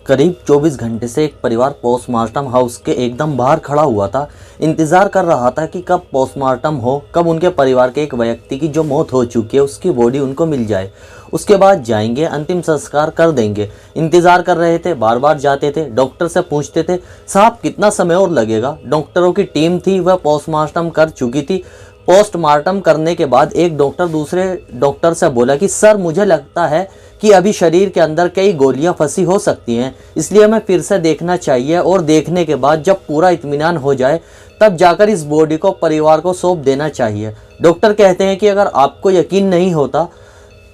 करीब 24 घंटे से एक परिवार पोस्टमार्टम हाउस के एकदम बाहर खड़ा हुआ था। इंतज़ार कर रहा था कि कब पोस्टमार्टम हो, कब उनके परिवार के एक व्यक्ति की जो मौत हो चुकी है उसकी बॉडी उनको मिल जाए। उसके बाद जाएंगे, अंतिम संस्कार कर देंगे। इंतज़ार कर रहे थे, बार बार जाते थे, डॉक्टर से पूछते थे साहब कितना समय और लगेगा। डॉक्टरों की टीम थी, वह पोस्टमार्टम कर चुकी थी। पोस्टमार्टम करने के बाद एक डॉक्टर दूसरे डॉक्टर से बोला कि सर मुझे लगता है कि अभी शरीर के अंदर कई गोलियां फंसी हो सकती हैं, इसलिए हमें फिर से देखना चाहिए और देखने के बाद जब पूरा इत्मीनान हो जाए तब जाकर इस बॉडी को परिवार को सौंप देना चाहिए। डॉक्टर कहते हैं कि अगर आपको यकीन नहीं होता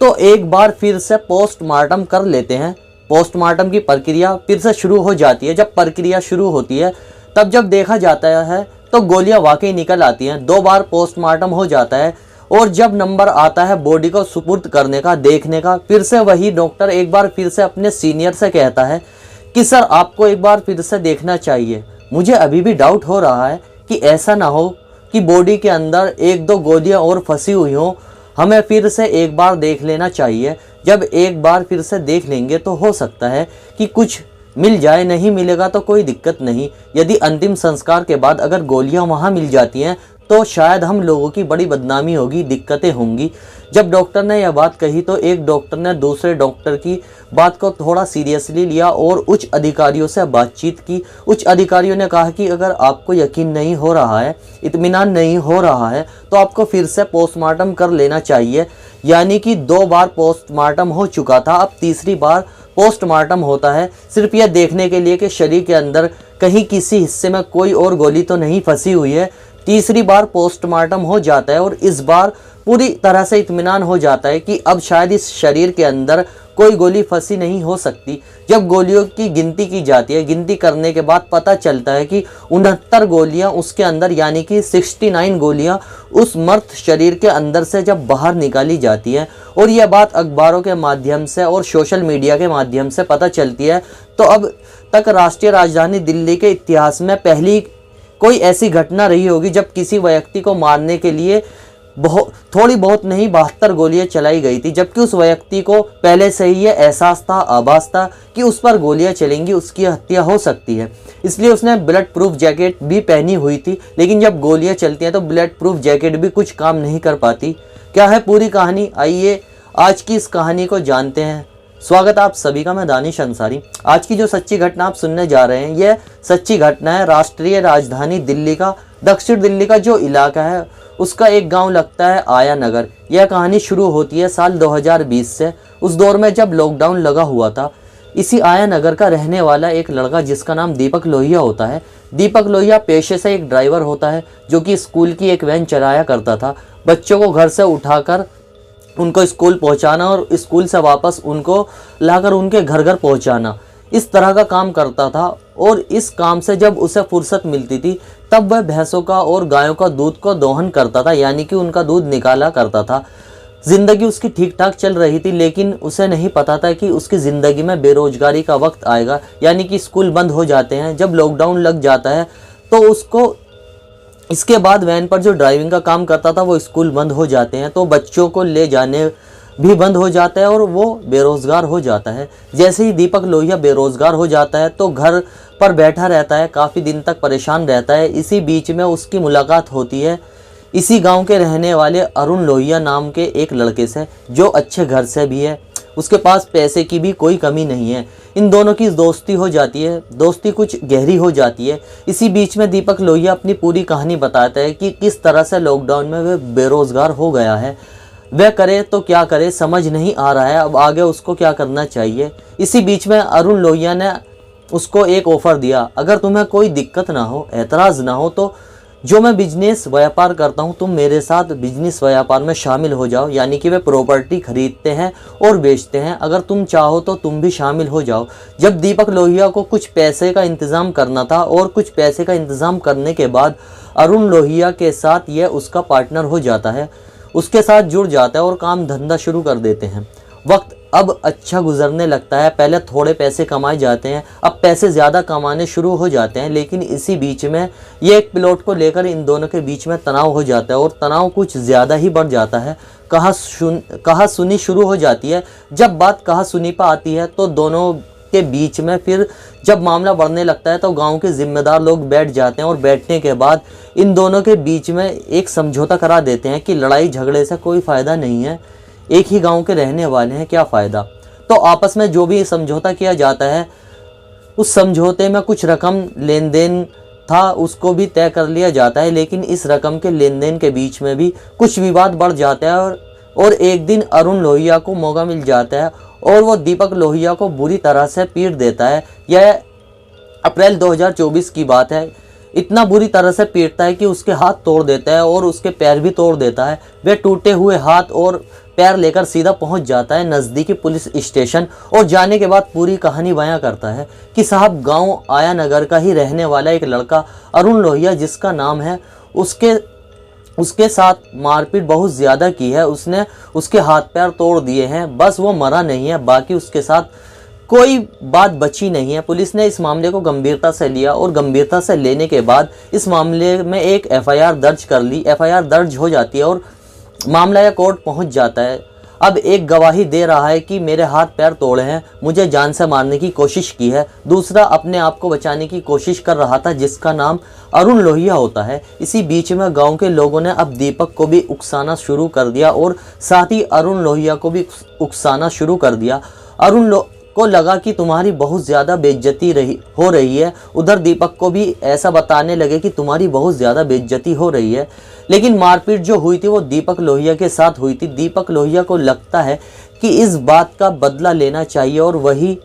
तो एक बार फिर से पोस्टमार्टम कर लेते हैं। पोस्टमार्टम की प्रक्रिया फिर से शुरू हो जाती है। जब प्रक्रिया शुरू होती है तब जब देखा जाता है तो गोलियां वाकई निकल आती हैं। 2 बार पोस्टमार्टम हो जाता है और जब नंबर आता है बॉडी को सुपुर्द करने का, देखने का, फिर से वही डॉक्टर एक बार फिर से अपने सीनियर से कहता है कि सर आपको एक बार फिर से देखना चाहिए। मुझे अभी भी डाउट हो रहा है कि ऐसा ना हो कि बॉडी के अंदर 1-2 गोलियां और फंसी हुई हों, हमें फिर से एक बार देख लेना चाहिए। जब एक बार फिर से देख लेंगे तो हो सकता है कि कुछ मिल जाए, नहीं मिलेगा तो कोई दिक्कत नहीं। यदि अंतिम संस्कार के बाद अगर गोलियां वहां मिल जाती हैं तो शायद हम लोगों की बड़ी बदनामी होगी, दिक्कतें होंगी। जब डॉक्टर ने यह बात कही तो एक डॉक्टर ने दूसरे डॉक्टर की बात को थोड़ा सीरियसली लिया और उच्च अधिकारियों से बातचीत की। उच्च अधिकारियों ने कहा कि अगर आपको यकीन नहीं हो रहा है, इत्मीनान नहीं हो रहा है तो आपको फिर से पोस्टमार्टम कर लेना चाहिए। यानी कि 2 बार पोस्टमार्टम हो चुका था, अब तीसरी बार पोस्टमार्टम होता है, सिर्फ यह देखने के लिए कि शरीर के अंदर कहीं किसी हिस्से में कोई और गोली तो नहीं फंसी हुई है। तीसरी बार पोस्टमार्टम हो जाता है और इस बार पूरी तरह से इत्मीनान हो जाता है कि अब शायद इस शरीर के अंदर कोई गोली फंसी नहीं हो सकती। जब गोलियों की गिनती की जाती है, गिनती करने के बाद पता चलता है कि 69 गोलियां उसके अंदर, यानी कि 69 गोलियां उस मर्द शरीर के अंदर से जब बाहर निकाली जाती है और यह बात अखबारों के माध्यम से और सोशल मीडिया के माध्यम से पता चलती है तो अब तक राष्ट्रीय राजधानी दिल्ली के इतिहास में पहली कोई ऐसी घटना रही होगी जब किसी व्यक्ति को मारने के लिए थोड़ी बहुत नहीं 72 गोलियां चलाई गई थी, जबकि उस व्यक्ति को पहले से ही ये एहसास था, आभास था कि उस पर गोलियां चलेंगी, उसकी हत्या हो सकती है। इसलिए उसने बुलेट प्रूफ जैकेट भी पहनी हुई थी, लेकिन जब गोलियां चलती हैं तो बुलेट प्रूफ जैकेट भी कुछ काम नहीं कर पाती। क्या है पूरी कहानी, आइए आज की इस कहानी को जानते हैं। स्वागत है आप सभी का, मैं दानिश अंसारी। आज की जो सच्ची घटना आप सुनने जा रहे हैं यह सच्ची घटना है राष्ट्रीय राजधानी दिल्ली का, दक्षिण दिल्ली का जो इलाका है उसका एक गांव लगता है आया नगर। यह कहानी शुरू होती है साल 2020 से, उस दौर में जब लॉकडाउन लगा हुआ था। इसी आया नगर का रहने वाला एक लड़का जिसका नाम दीपक लोहिया होता है। दीपक लोहिया पेशे से एक ड्राइवर होता है जो कि स्कूल की एक वैन चलाया करता था। बच्चों को घर से उठाकर उनको स्कूल पहुंचाना और स्कूल से वापस उनको लाकर उनके घर घर पहुंचाना, इस तरह का काम करता था। और इस काम से जब उसे फुर्सत मिलती थी तब वह भैंसों का और गायों का दूध को दोहन करता था, यानी कि उनका दूध निकाला करता था। जिंदगी उसकी ठीक ठाक चल रही थी, लेकिन उसे नहीं पता था कि उसकी ज़िंदगी में बेरोजगारी का वक्त आएगा, यानी कि स्कूल बंद हो जाते हैं। जब लॉकडाउन लग जाता है तो उसको इसके बाद वैन पर जो ड्राइविंग का काम करता था वो स्कूल बंद हो जाते हैं, तो बच्चों को ले जाने भी बंद हो जाता है और वो बेरोज़गार हो जाता है। जैसे ही दीपक लोहिया बेरोज़गार हो जाता है तो घर पर बैठा रहता है, काफ़ी दिन तक परेशान रहता है। इसी बीच में उसकी मुलाकात होती है इसी गांव के रहने वाले अरुण लोहिया नाम के एक लड़के से, जो अच्छे घर से भी है, उसके पास पैसे की भी कोई कमी नहीं है। इन दोनों की दोस्ती हो जाती है, दोस्ती कुछ गहरी हो जाती है। इसी बीच में दीपक लोहिया अपनी पूरी कहानी बताता है कि किस तरह से लॉकडाउन में वह बेरोज़गार हो गया है, वह करे तो क्या करे समझ नहीं आ रहा है, अब आगे उसको क्या करना चाहिए। इसी बीच में अरुण लोहिया ने उसको एक ऑफ़र दिया, अगर तुम्हें कोई दिक्कत ना हो, एतराज़ ना हो तो जो मैं बिजनेस व्यापार करता हूँ तुम मेरे साथ बिजनेस व्यापार में शामिल हो जाओ। यानी कि वे प्रॉपर्टी खरीदते हैं और बेचते हैं, अगर तुम चाहो तो तुम भी शामिल हो जाओ। जब दीपक लोहिया को कुछ पैसे का इंतज़ाम करना था और कुछ पैसे का इंतज़ाम करने के बाद अरुण लोहिया के साथ यह उसका पार्टनर हो जाता है, उसके साथ जुड़ जाता है और काम धंधा शुरू कर देते हैं। वक्त अब अच्छा गुजरने लगता है, पहले थोड़े पैसे कमाए जाते हैं, अब पैसे ज़्यादा कमाने शुरू हो जाते हैं। लेकिन इसी बीच में ये एक प्लॉट को लेकर इन दोनों के बीच में तनाव हो जाता है और तनाव कुछ ज़्यादा ही बढ़ जाता है। कहा सुनी शुरू हो जाती है। जब बात कहा सुनी पर आती है तो दोनों के बीच में फिर जब मामला बढ़ने लगता है तो गांव के जिम्मेदार लोग बैठ जाते हैं और बैठने के बाद इन दोनों के बीच में एक समझौता करा देते हैं कि लड़ाई झगड़े से कोई फ़ायदा नहीं है, एक ही गांव के रहने वाले हैं, क्या फ़ायदा। तो आपस में जो भी समझौता किया जाता है उस समझौते में कुछ रकम लेन देन था उसको भी तय कर लिया जाता है, लेकिन इस रकम के लेन देन के बीच में भी कुछ विवाद बढ़ जाता है और एक दिन अरुण लोहिया को मौका मिल जाता है और वो दीपक लोहिया को बुरी तरह से पीट देता है। यह अप्रैल 2024 की बात है। इतना बुरी तरह से पीटता है कि उसके हाथ तोड़ देता है और उसके पैर भी तोड़ देता है। वह टूटे हुए हाथ और पैर लेकर सीधा पहुंच जाता है नज़दीकी पुलिस स्टेशन और जाने के बाद पूरी कहानी बयां करता है कि साहब गांव आया नगर का ही रहने वाला एक लड़का अरुण लोहिया जिसका नाम है, उसके साथ मारपीट बहुत ज़्यादा की है, उसने उसके हाथ पैर तोड़ दिए हैं, बस वो मरा नहीं है, बाकी उसके साथ कोई बात बची नहीं है। पुलिस ने इस मामले को गंभीरता से लिया और गंभीरता से लेने के बाद इस मामले में एक एफआईआर दर्ज कर ली। एफआईआर दर्ज हो जाती है और मामला या कोर्ट पहुंच जाता है। अब एक गवाही दे रहा है कि मेरे हाथ पैर तोड़े हैं, मुझे जान से मारने की कोशिश की है। दूसरा अपने आप को बचाने की कोशिश कर रहा था जिसका नाम अरुण लोहिया होता है। इसी बीच में गांव के लोगों ने अब दीपक को भी उकसाना शुरू कर दिया और साथ ही अरुण लोहिया को भी उकसाना शुरू कर दिया। अरुण को लगा कि तुम्हारी बहुत ज़्यादा बेइज्जती हो रही है। उधर दीपक को भी ऐसा बताने लगे कि तुम्हारी बहुत ज़्यादा बेइज्जती हो रही है। लेकिन मारपीट जो हुई थी वो दीपक लोहिया के साथ हुई थी। दीपक लोहिया को लगता है कि इस बात का बदला लेना चाहिए और वही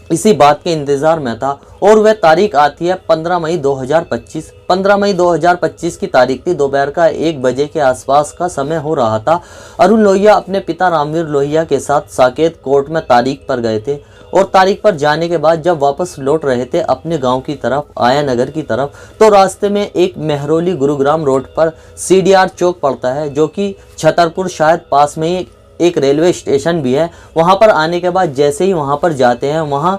इसी बात के इंतज़ार में था और वह तारीख आती है 15 मई 2025। 15 मई 2025 की तारीख थी। दोपहर का 1 बजे के आसपास का समय हो रहा था। अरुण लोहिया अपने पिता रामवीर लोहिया के साथ साकेत कोर्ट में तारीख पर गए थे और तारीख पर जाने के बाद जब वापस लौट रहे थे अपने गांव की तरफ, आया नगर की तरफ, तो रास्ते में एक मेहरौली गुरुग्राम रोड पर सीडीआर चौक पड़ता है जो कि छतरपुर शायद पास में ही एक रेलवे स्टेशन भी है। वहां पर आने के बाद जैसे ही वहां पर जाते हैं वहां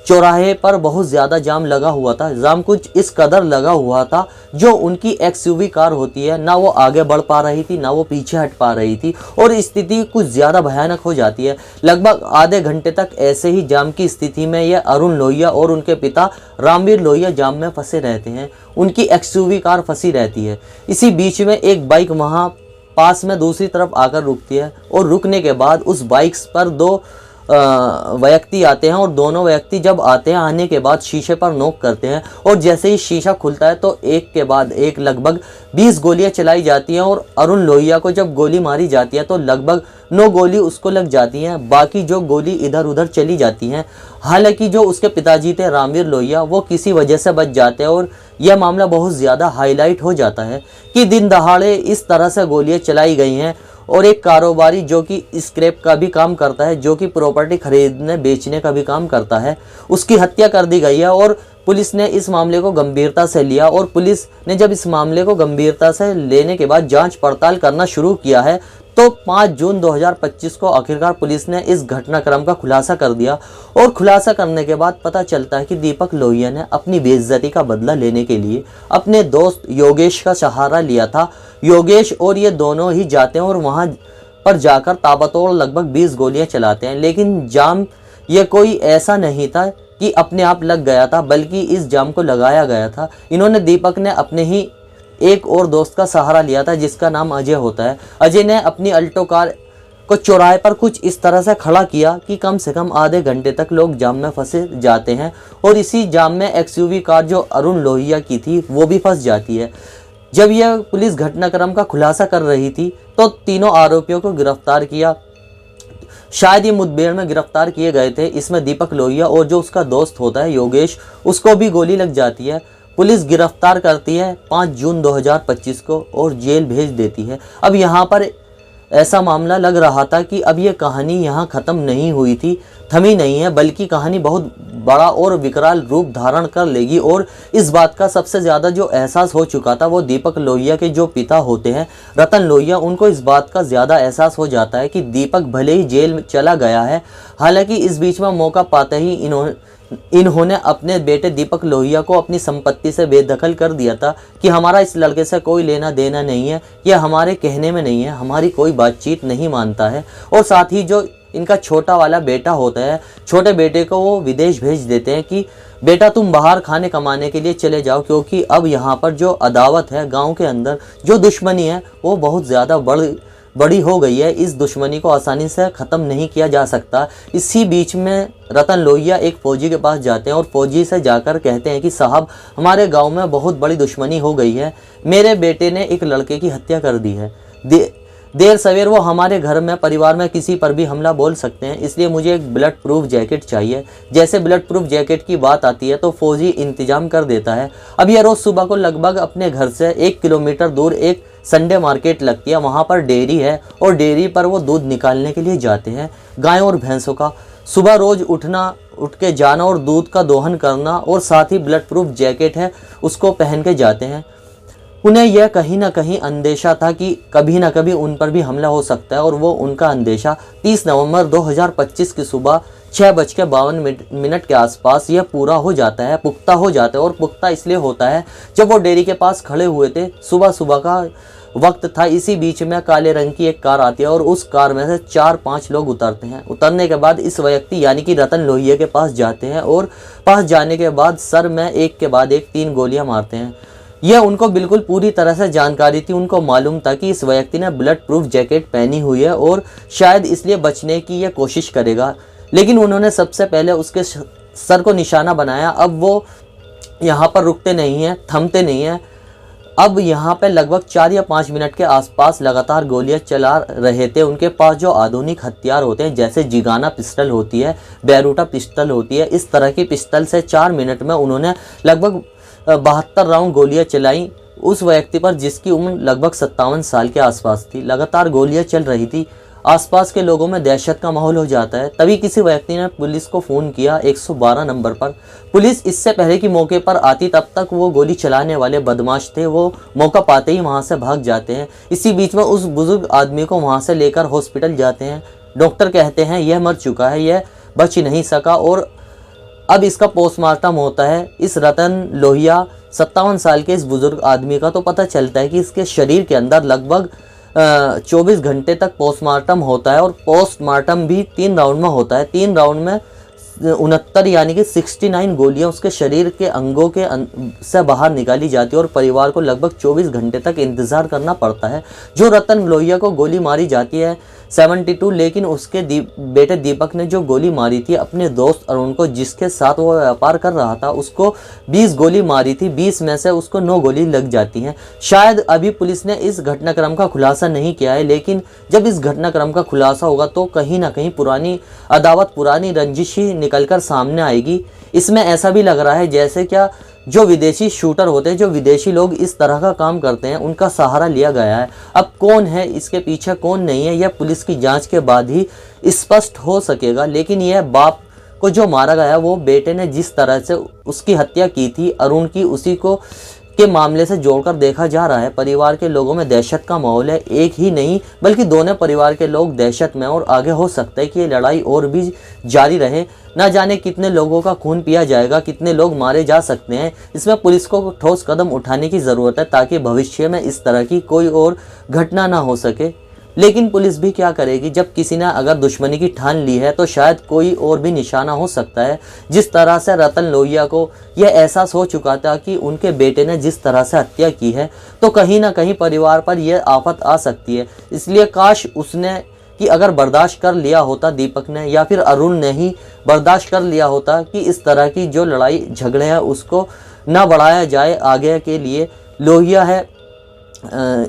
चौराहे पर बहुत ज़्यादा जाम लगा हुआ था। जाम कुछ इस कदर लगा हुआ था जो उनकी एक्सयूवी कार होती है ना वो आगे बढ़ पा रही थी ना वो पीछे हट पा रही थी और स्थिति कुछ ज़्यादा भयानक हो जाती है। लगभग आधे घंटे तक ऐसे ही जाम की स्थिति में यह अरुण लोहिया और उनके पिता रामवीर लोहिया जाम में फंसे रहते हैं। उनकी एक्सयूवी कार फंसी रहती है। इसी बीच में एक बाइक वहाँ पास में दूसरी तरफ आकर रुकती है और रुकने के बाद उस बाइक्स पर 2 व्यक्ति आते हैं और दोनों व्यक्ति जब आते हैं आने के बाद शीशे पर नॉक करते हैं और जैसे ही शीशा खुलता है तो एक के बाद एक लगभग 20 गोलियां चलाई जाती हैं और अरुण लोहिया को जब गोली मारी जाती है तो लगभग 9 गोली उसको लग जाती हैं, बाकी जो गोली इधर उधर चली जाती हैं। हालांकि जो उसके पिताजी थे रामवीर लोहिया वो किसी वजह से बच जाते हैं और यह मामला बहुत ज़्यादा हाईलाइट हो जाता है कि दिन दहाड़े इस तरह से गोलियां चलाई गई हैं और एक कारोबारी जो कि स्क्रैप का भी काम करता है, जो कि प्रॉपर्टी खरीदने बेचने का भी काम करता है, उसकी हत्या कर दी गई है। और पुलिस ने इस मामले को गंभीरता से लिया और पुलिस ने जब इस मामले को गंभीरता से लेने के बाद जांच पड़ताल करना शुरू किया है तो 5 जून 2025 को आखिरकार पुलिस ने इस घटनाक्रम का खुलासा कर दिया और खुलासा करने के बाद पता चलता है कि दीपक लोहिया ने अपनी बेइज्जती का बदला लेने के लिए अपने दोस्त योगेश का सहारा लिया था। योगेश और ये दोनों ही जाते हैं और वहाँ पर जाकर ताबड़तोड़ लगभग 20 गोलियां चलाते हैं। लेकिन जाम ये कोई ऐसा नहीं था कि अपने आप लग गया था, बल्कि इस जाम को लगाया गया था। इन्होंने दीपक ने अपने ही एक और दोस्त का सहारा लिया था जिसका नाम अजय होता है। अजय ने अपनी अल्टो कार को चौराहे पर कुछ इस तरह से खड़ा किया कि कम से कम आधे घंटे तक लोग जाम में फंसे जाते हैं और इसी जाम में एक्सयूवी कार जो अरुण लोहिया की थी वो भी फंस जाती है। जब यह पुलिस घटनाक्रम का खुलासा कर रही थी तो तीनों आरोपियों को गिरफ्तार किया। शायद ये मुठभेड़ में गिरफ्तार किए गए थे। इसमें दीपक लोहिया और जो उसका दोस्त होता है योगेश, उसको भी गोली लग जाती है। पुलिस गिरफ्तार करती है 5 जून 2025 को और जेल भेज देती है। अब यहाँ पर ऐसा मामला लग रहा था कि अब ये कहानी यहाँ ख़त्म नहीं हुई थी, थमी नहीं है, बल्कि कहानी बहुत बड़ा और विकराल रूप धारण कर लेगी। और इस बात का सबसे ज़्यादा जो एहसास हो चुका था वो दीपक लोहिया के जो पिता होते हैं रतन लोहिया, उनको इस बात का ज़्यादा एहसास हो जाता है कि दीपक भले ही जेल में चला गया है, हालांकि इस बीच में मौका पाते ही इन्होंने अपने बेटे दीपक लोहिया को अपनी संपत्ति से बेदखल कर दिया था कि हमारा इस लड़के से कोई लेना देना नहीं है, यह हमारे कहने में नहीं है, हमारी कोई बातचीत नहीं मानता है। और साथ ही जो इनका छोटा वाला बेटा होता है, छोटे बेटे को वो विदेश भेज देते हैं कि बेटा तुम बाहर खाने कमाने के लिए चले जाओ, क्योंकि अब यहाँ पर जो अदावत है गांव के अंदर, जो दुश्मनी है वो बहुत ज़्यादा बड़ी हो गई है। इस दुश्मनी को आसानी से ख़त्म नहीं किया जा सकता। इसी बीच में रतन लोहिया एक फ़ौजी के पास जाते हैं और फ़ौजी से जाकर कहते हैं कि साहब, हमारे गांव में बहुत बड़ी दुश्मनी हो गई है, मेरे बेटे ने एक लड़के की हत्या कर दी है, देर सवेर वो हमारे घर में परिवार में किसी पर भी हमला बोल सकते हैं, इसलिए मुझे एक ब्लड प्रूफ जैकेट चाहिए। जैसे ब्लड प्रूफ जैकेट की बात आती है तो फौजी इंतजाम कर देता है। अब यह रोज़ सुबह को लगभग अपने घर से 1 किलोमीटर दूर एक संडे मार्केट लगती है, वहाँ पर डेयरी है और डेयरी पर वो दूध निकालने के लिए जाते हैं। गायों और भैंसों का सुबह रोज़ उठ के जाना और दूध का दोहन करना, और साथ ही ब्लड प्रूफ जैकेट है उसको पहन के जाते हैं। उन्हें यह कहीं ना कहीं अंदेशा था कि कभी ना कभी उन पर भी हमला हो सकता है, और वो उनका अंदेशा 30 नवंबर 2025 की सुबह 6:52 के आसपास यह पूरा हो जाता है, पुख्ता हो जाता है। और पुख्ता इसलिए होता है जब वो डेयरी के पास खड़े हुए थे, सुबह सुबह का वक्त था। इसी बीच में काले रंग की एक कार आती है और उस कार में से 4-5 लोग उतरते हैं। उतरने के बाद इस व्यक्ति यानी कि रतन लोहिया के पास जाते हैं और पास जाने के बाद सर में एक के बाद एक 3 गोलियां मारते हैं। यह उनको बिल्कुल पूरी तरह से जानकारी थी। उनको मालूम था कि इस व्यक्ति ने ब्लड प्रूफ जैकेट पहनी हुई है और शायद इसलिए बचने की यह कोशिश करेगा, लेकिन उन्होंने सबसे पहले उसके सर को निशाना बनाया। अब वो यहाँ पर रुकते नहीं हैं, थमते नहीं हैं। अब यहाँ पे लगभग 4 या 5 मिनट के आसपास लगातार गोलियां चला रहे थे। उनके पास जो आधुनिक हथियार होते हैं, जैसे जिगाना पिस्टल होती है, बैरूटा पिस्टल होती है, इस तरह की पिस्टल से 4 मिनट में उन्होंने लगभग 72 राउंड गोलियां चलाई उस व्यक्ति पर, जिसकी उम्र लगभग 57 साल के आसपास थी। लगातार गोलियां चल रही थी। आसपास के लोगों में दहशत का माहौल हो जाता है। तभी किसी व्यक्ति ने पुलिस को फ़ोन किया 112 नंबर पर। पुलिस इससे पहले कि मौके पर आती, तब तक वो गोली चलाने वाले बदमाश थे, वो मौका पाते ही वहाँ से भाग जाते हैं। इसी बीच में उस बुजुर्ग आदमी को वहाँ से लेकर हॉस्पिटल जाते हैं। डॉक्टर कहते हैं यह मर चुका है, यह बच नहीं सका, और अब इसका पोस्टमार्टम होता है। इस रतन लोहिया 57 साल के इस बुजुर्ग आदमी का तो पता चलता है कि इसके शरीर के अंदर लगभग 24 घंटे तक पोस्टमार्टम होता है, और पोस्टमार्टम भी 3 राउंड में होता है। 3 राउंड में 69 यानी कि 69 गोलियां उसके शरीर के अंगों के से बाहर निकाली जाती है, और परिवार को लगभग 24 घंटे तक इंतज़ार करना पड़ता है। जो रतन लोहिया को गोली मारी जाती है 72, लेकिन उसके बेटे दीपक ने जो गोली मारी थी अपने दोस्त अरुण को, जिसके साथ वो व्यापार कर रहा था, उसको 20 गोली मारी थी। 20 में से उसको 9 गोली लग जाती हैं। शायद अभी पुलिस ने इस घटनाक्रम का खुलासा नहीं किया है, लेकिन जब इस घटनाक्रम का खुलासा होगा तो कहीं ना कहीं पुरानी अदावत, पुरानी रंजिश ही निकलकर सामने आएगी। इसमें ऐसा भी लग रहा है जैसे क्या जो विदेशी शूटर होते हैं, जो विदेशी लोग इस तरह का काम करते हैं, उनका सहारा लिया गया है। अब कौन है इसके पीछे, कौन नहीं है, यह पुलिस की जांच के बाद ही स्पष्ट हो सकेगा। लेकिन यह बाप को जो मारा गया, वो बेटे ने जिस तरह से उसकी हत्या की थी अरुण की, उसी को के मामले से जोड़कर देखा जा रहा है। परिवार के लोगों में दहशत का माहौल है। एक ही नहीं बल्कि दोनों परिवार के लोग दहशत में, और आगे हो सकता है कि ये लड़ाई और भी जारी रहे। ना जाने कितने लोगों का खून पिया जाएगा, कितने लोग मारे जा सकते हैं। इसमें पुलिस को ठोस कदम उठाने की ज़रूरत है, ताकि भविष्य में इस तरह की कोई और घटना ना हो सके। लेकिन पुलिस भी क्या करेगी, जब किसी ने अगर दुश्मनी की ठान ली है तो शायद कोई और भी निशाना हो सकता है। जिस तरह से रतन लोहिया को यह एहसास हो चुका था कि उनके बेटे ने जिस तरह से हत्या की है, तो कहीं ना कहीं परिवार पर यह आफत आ सकती है। इसलिए काश उसने कि अगर बर्दाश्त कर लिया होता, दीपक ने या फिर अरुण ने ही बर्दाश्त कर लिया होता कि इस तरह की जो लड़ाई झगड़े हैं उसको ना बढ़ाया जाए आगे के लिए। लोहिया है,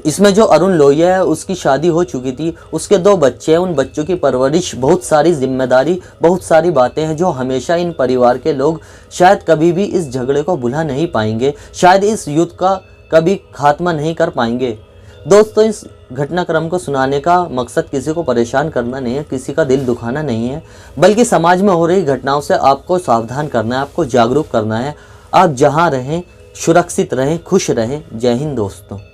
इसमें जो अरुण लोहिया है उसकी शादी हो चुकी थी, उसके 2 बच्चे हैं। उन बच्चों की परवरिश, बहुत सारी जिम्मेदारी, बहुत सारी बातें हैं जो हमेशा इन परिवार के लोग शायद कभी भी इस झगड़े को भुला नहीं पाएंगे, शायद इस युद्ध का कभी खात्मा नहीं कर पाएंगे। दोस्तों, इस घटनाक्रम को सुनाने का मकसद किसी को परेशान करना नहीं है, किसी का दिल दुखाना नहीं है, बल्कि समाज में हो रही घटनाओं से आपको सावधान करना है, आपको जागरूक करना है। आप जहाँ रहें सुरक्षित रहें, खुश रहें। जय हिंद दोस्तों।